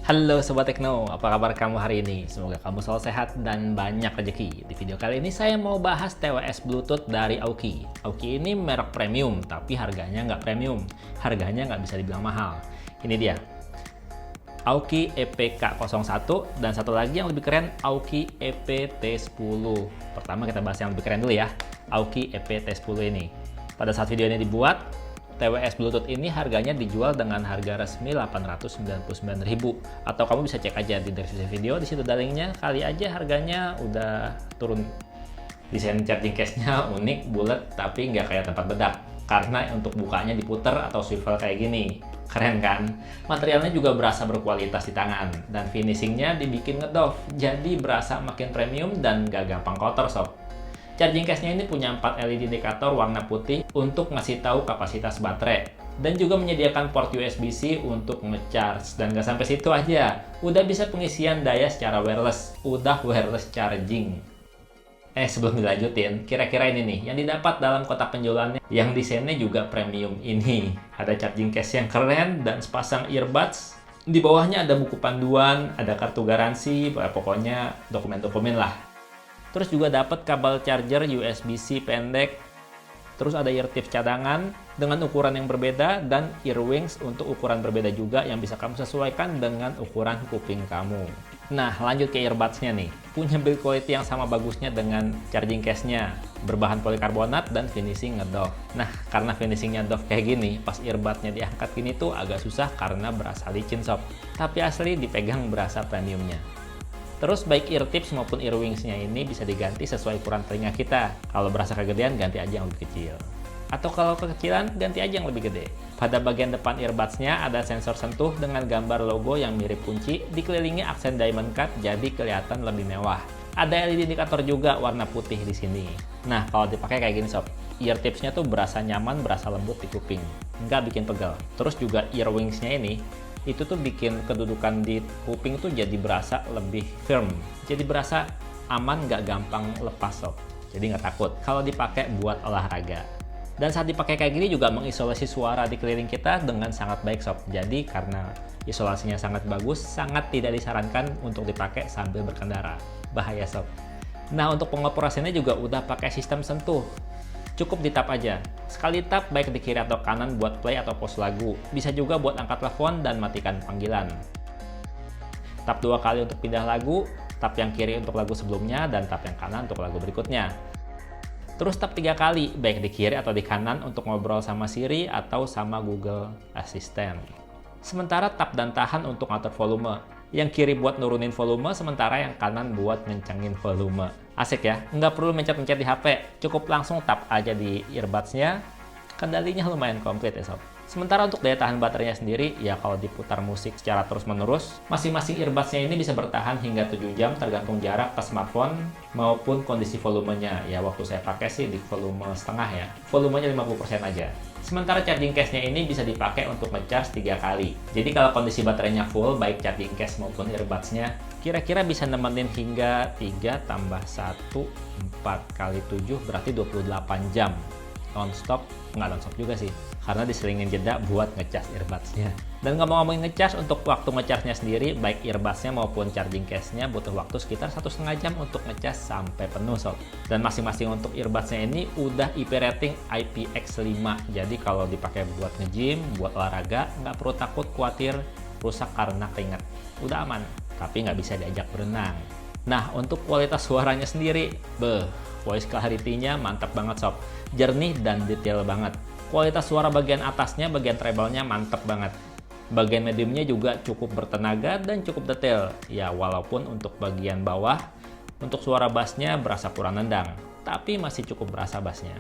Halo Sobat Tekno, apa kabar kamu hari ini? Semoga kamu selalu sehat dan banyak rezeki. Di video kali ini saya mau bahas TWS Bluetooth dari Aoki. Aoki ini merek premium, tapi harganya nggak premium. Harganya nggak bisa dibilang mahal. Ini dia, Aoki EPK01, dan satu lagi yang lebih keren, Aoki EPT10. Pertama kita bahas yang lebih keren dulu ya, Aoki EPT10 ini. Pada saat video ini dibuat, TWS Bluetooth ini harganya dijual dengan harga resmi 899.000, atau kamu bisa cek aja di deskripsi video, di situ ada linknya. Kali aja harganya udah turun. Desain charging case-nya unik, bulat, tapi nggak kayak tempat bedak, karena untuk bukanya diputer atau swivel kayak gini. Keren kan? Materialnya juga berasa berkualitas di tangan, dan finishingnya dibikin ngedoff, jadi berasa makin premium dan nggak gampang kotor sob. Charging case-nya ini punya 4 LED indikator warna putih untuk ngasih tahu kapasitas baterai, dan juga menyediakan port USB-C untuk nge-charge. Dan nggak sampai situ aja, udah bisa pengisian daya secara wireless, udah wireless charging. Sebelum dilanjutin, kira-kira ini nih yang didapat dalam kotak penjualannya yang desainnya juga premium ini. Ada charging case yang keren dan sepasang earbuds. Di bawahnya ada buku panduan, ada kartu garansi, pokoknya dokumen-dokumen lah. Terus juga dapat kabel charger USB-C pendek. Terus ada ear tips cadangan dengan ukuran yang berbeda, dan earwings untuk ukuran berbeda juga yang bisa kamu sesuaikan dengan ukuran kuping kamu. Nah, lanjut ke earbuds-nya nih. Punya build quality yang sama bagusnya dengan charging case-nya. Berbahan polikarbonat dan finishing ngedoff. Nah, karena finishingnya doff kayak gini, pas earbud-nya diangkat gini tuh agak susah karena berasa licin sob. Tapi asli dipegang berasa premiumnya. Terus baik ear tips maupun earwings-nya ini bisa diganti sesuai ukuran telinga kita. Kalau berasa kegedean, ganti aja yang lebih kecil. Atau kalau kekecilan, ganti aja yang lebih gede. Pada bagian depan earbuds-nya ada sensor sentuh dengan gambar logo yang mirip kunci, dikelilingi aksen diamond cut jadi kelihatan lebih mewah. Ada LED indikator juga warna putih di sini. Nah, kalau dipakai kayak gini sob, ear tips-nya tuh berasa nyaman, berasa lembut di kuping. Nggak bikin pegel. Terus juga earwings-nya ini, itu tuh bikin kedudukan di kuping tuh jadi berasa lebih firm, jadi berasa aman, nggak gampang lepas sob, jadi nggak takut kalau dipakai buat olahraga. Dan saat dipakai kayak gini juga mengisolasi suara di keliling kita dengan sangat baik sob. Jadi karena isolasinya sangat bagus, sangat tidak disarankan untuk dipakai sambil berkendara, bahaya sob. Nah, untuk pengoperasiannya juga udah pakai sistem sentuh. Cukup di tap aja. Sekali tap baik di kiri atau kanan buat play atau pause lagu. Bisa juga buat angkat telepon dan matikan panggilan. Tap 2 kali untuk pindah lagu, tap yang kiri untuk lagu sebelumnya, dan tap yang kanan untuk lagu berikutnya. Terus tap 3 kali, baik di kiri atau di kanan untuk ngobrol sama Siri atau sama Google Assistant. Sementara tap dan tahan untuk ngatur volume. Yang kiri buat nurunin volume, sementara yang kanan buat ngencengin volume. Asik ya, nggak perlu mencet-mencet di HP, cukup langsung tap aja di earbuds-nya. Kendalinya lumayan komplit ya sob. Sementara untuk daya tahan baterainya sendiri, ya kalau diputar musik secara terus-menerus, masing-masing earbuds-nya ini bisa bertahan hingga 7 jam tergantung jarak ke smartphone maupun kondisi volumenya. Ya waktu saya pakai sih di volume setengah ya, volumenya 50% aja. Sementara charging case-nya ini bisa dipakai untuk ngecharge 3 kali. Jadi kalau kondisi baterainya full, baik charging case maupun earbuds-nya, kira-kira bisa nemenin hingga 3 tambah 1, 4 kali 7, berarti 28 jam. Non-stop, nggak non-stop juga sih, karena diselingin jeda buat ngecas earbuds-nya. Dan ngomong-ngomongin ngecas, untuk waktu ngecasnya sendiri, baik earbuds-nya maupun charging case-nya butuh waktu sekitar 1,5 jam untuk ngecas sampai penuh sob. Dan masing-masing untuk earbuds-nya ini udah IP rating IPX5, jadi kalau dipakai buat nge-gym, buat olahraga, nggak perlu takut khawatir rusak karena keringat. Udah aman, tapi nggak bisa diajak berenang. Nah, untuk kualitas suaranya sendiri, voice clarity-nya mantap banget sob, jernih dan detail banget. Kualitas suara bagian atasnya, bagian treble-nya mantap banget. Bagian mediumnya juga cukup bertenaga dan cukup detail. Ya, walaupun untuk bagian bawah, untuk suara bassnya berasa kurang nendang, tapi masih cukup berasa bassnya.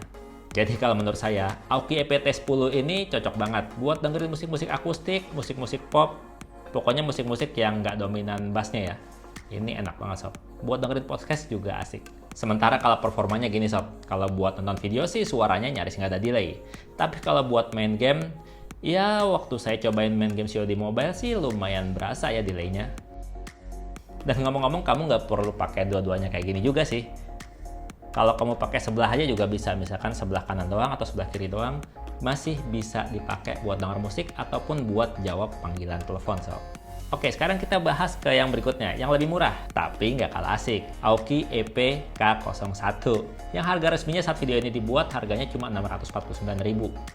Jadi kalau menurut saya, Aoki EPT10 ini cocok banget buat dengerin musik-musik akustik, musik-musik pop, pokoknya musik-musik yang nggak dominan bassnya ya. Ini enak banget sob. Buat dengerin podcast juga asik. Sementara kalau performanya gini sob, kalau buat nonton video sih suaranya nyaris nggak ada delay. Tapi kalau buat main game, ya waktu saya cobain main game COD Mobile sih lumayan berasa ya delaynya. Dan ngomong-ngomong, kamu nggak perlu pakai dua-duanya kayak gini juga sih. Kalau kamu pakai sebelah aja juga bisa, misalkan sebelah kanan doang atau sebelah kiri doang, masih bisa dipakai buat denger musik ataupun buat jawab panggilan telepon sob. Oke, sekarang kita bahas ke yang berikutnya, yang lebih murah, tapi nggak kalah asik. Aoki EP K01. Yang harga resminya saat video ini dibuat, harganya cuma 649.000.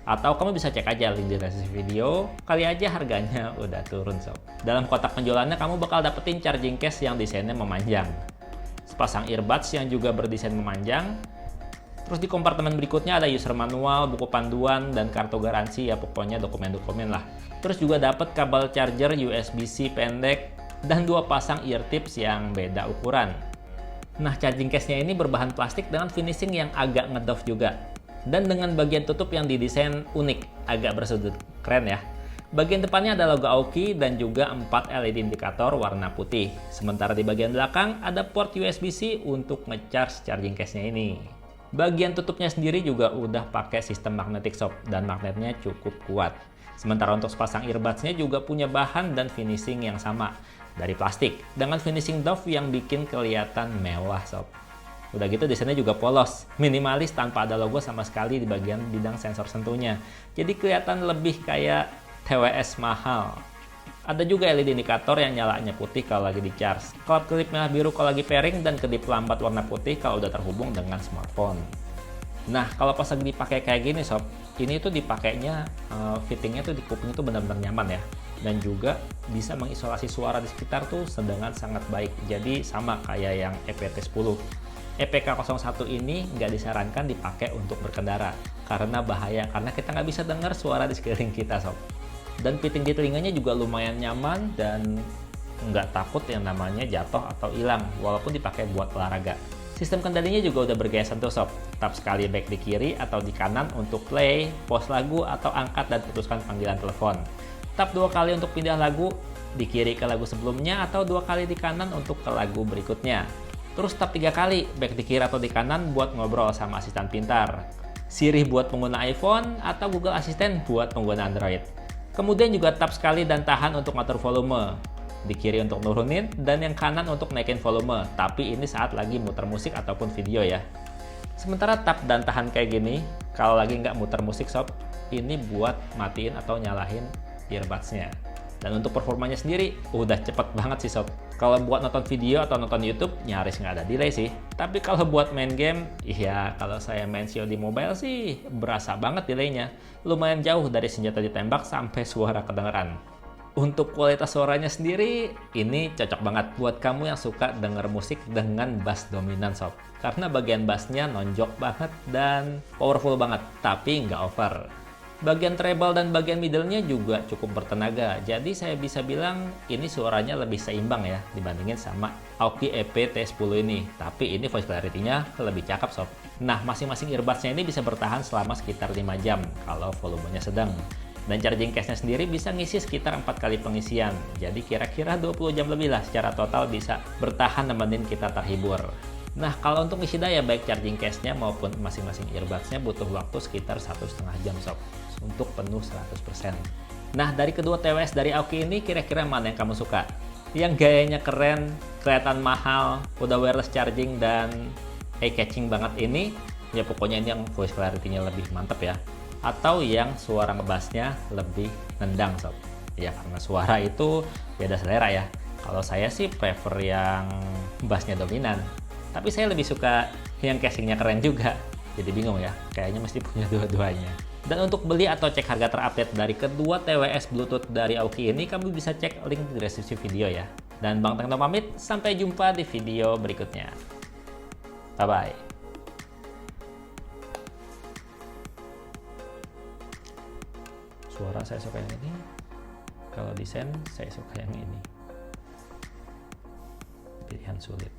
Atau kamu bisa cek aja link di deskripsi video, kali aja harganya udah turun sob. Dalam kotak penjualannya, kamu bakal dapetin charging case yang desainnya memanjang. Sepasang earbuds yang juga berdesain memanjang. Terus di kompartemen berikutnya ada user manual, buku panduan, dan kartu garansi, ya pokoknya dokumen-dokumen lah. Terus juga dapat kabel charger USB-C pendek dan 2 pasang ear tips yang beda ukuran. Nah, charging case-nya ini berbahan plastik dengan finishing yang agak ngedoff juga. Dan dengan bagian tutup yang didesain unik, agak bersudut. Keren ya. Bagian depannya ada logo Aoki dan juga 4 LED indikator warna putih. Sementara di bagian belakang ada port USB-C untuk nge-charge charging case-nya ini. Bagian tutupnya sendiri juga udah pakai sistem magnetic sob dan magnetnya cukup kuat. Sementara untuk sepasang earbuds-nya juga punya bahan dan finishing yang sama dari plastik dengan finishing doff yang bikin kelihatan mewah sob. Udah gitu desainnya juga polos, minimalis tanpa ada logo sama sekali di bagian bidang sensor sentuhnya. Jadi kelihatan lebih kayak TWS mahal. Ada juga LED indikator yang nyalanya putih kalau lagi di charge, klep kelip merah biru kalau lagi pairing, dan kedip lambat warna putih kalau udah terhubung dengan smartphone. Nah, kalau pas lagi dipakai kayak gini sob, ini tuh dipakainya fittingnya tuh di kuping itu benar-benar nyaman ya, dan juga bisa mengisolasi suara di sekitar tuh dengan sangat baik. Jadi sama kayak yang EPT10. EPK01 ini nggak disarankan dipakai untuk berkendara karena bahaya, karena kita nggak bisa dengar suara di sekeliling kita sob. Dan fitting di telinganya juga lumayan nyaman dan nggak takut yang namanya jatuh atau hilang walaupun dipakai buat olahraga. Sistem kendalinya juga udah bergaya sentuh sob. Tap sekali baik di kiri atau di kanan untuk play, pause lagu, atau angkat dan putuskan panggilan telepon. Tap 2 kali untuk pindah lagu di kiri ke lagu sebelumnya atau 2 kali di kanan untuk ke lagu berikutnya. Terus tap 3 kali baik di kiri atau di kanan buat ngobrol sama asisten pintar. Siri buat pengguna iPhone atau Google Assistant buat pengguna Android. Kemudian juga tap sekali dan tahan untuk ngatur volume. Di kiri untuk nurunin dan yang kanan untuk naikin volume. Tapi ini saat lagi muter musik ataupun video ya. Sementara tap dan tahan kayak gini, kalau lagi nggak muter musik sob, ini buat matiin atau nyalahin earbuds-nya. Dan untuk performanya sendiri, udah cepet banget sih sob. Kalau buat nonton video atau nonton YouTube, nyaris nggak ada delay sih. Tapi kalau buat main game, iya kalau saya main COD Mobile sih, berasa banget delaynya. Lumayan jauh dari senjata ditembak sampai suara kedengeran. Untuk kualitas suaranya sendiri, ini cocok banget buat kamu yang suka denger musik dengan bass dominan sob. Karena bagian bassnya nonjok banget dan powerful banget, tapi nggak over. Bagian treble dan bagian middle-nya juga cukup bertenaga, jadi saya bisa bilang ini suaranya lebih seimbang ya dibandingin sama Aoki EP-T10 ini. Tapi ini voice clarity-nya lebih cakep sob. Nah, masing-masing earbuds-nya ini bisa bertahan selama sekitar 5 jam kalau volumenya sedang. Dan charging case-nya sendiri bisa ngisi sekitar 4 kali pengisian. Jadi kira-kira 20 jam lebih lah secara total bisa bertahan nemenin kita terhibur. Nah, kalau untuk ngisi daya baik charging case-nya maupun masing-masing earbuds-nya butuh waktu sekitar 1,5 jam sob untuk penuh 100%. Nah, dari kedua TWS dari Aoki ini kira-kira mana yang kamu suka? Yang gayanya keren, kelihatan mahal, udah wireless charging dan eye-catching banget ini, ya pokoknya ini yang voice clarity-nya lebih mantep ya. Atau yang suara ngebassnya lebih nendang sob. Ya karena suara itu beda selera ya. Kalau saya sih prefer yang bassnya dominan. Tapi saya lebih suka yang casingnya keren juga. Jadi bingung ya, kayaknya mesti punya dua-duanya. Dan untuk beli atau cek harga terupdate dari kedua TWS Bluetooth dari Aoki ini, kamu bisa cek link di deskripsi video ya. Dan Bang Tekno pamit, sampai jumpa di video berikutnya. Bye-bye. Suara saya suka yang ini, kalau desain saya suka yang ini. Pilihan sulit.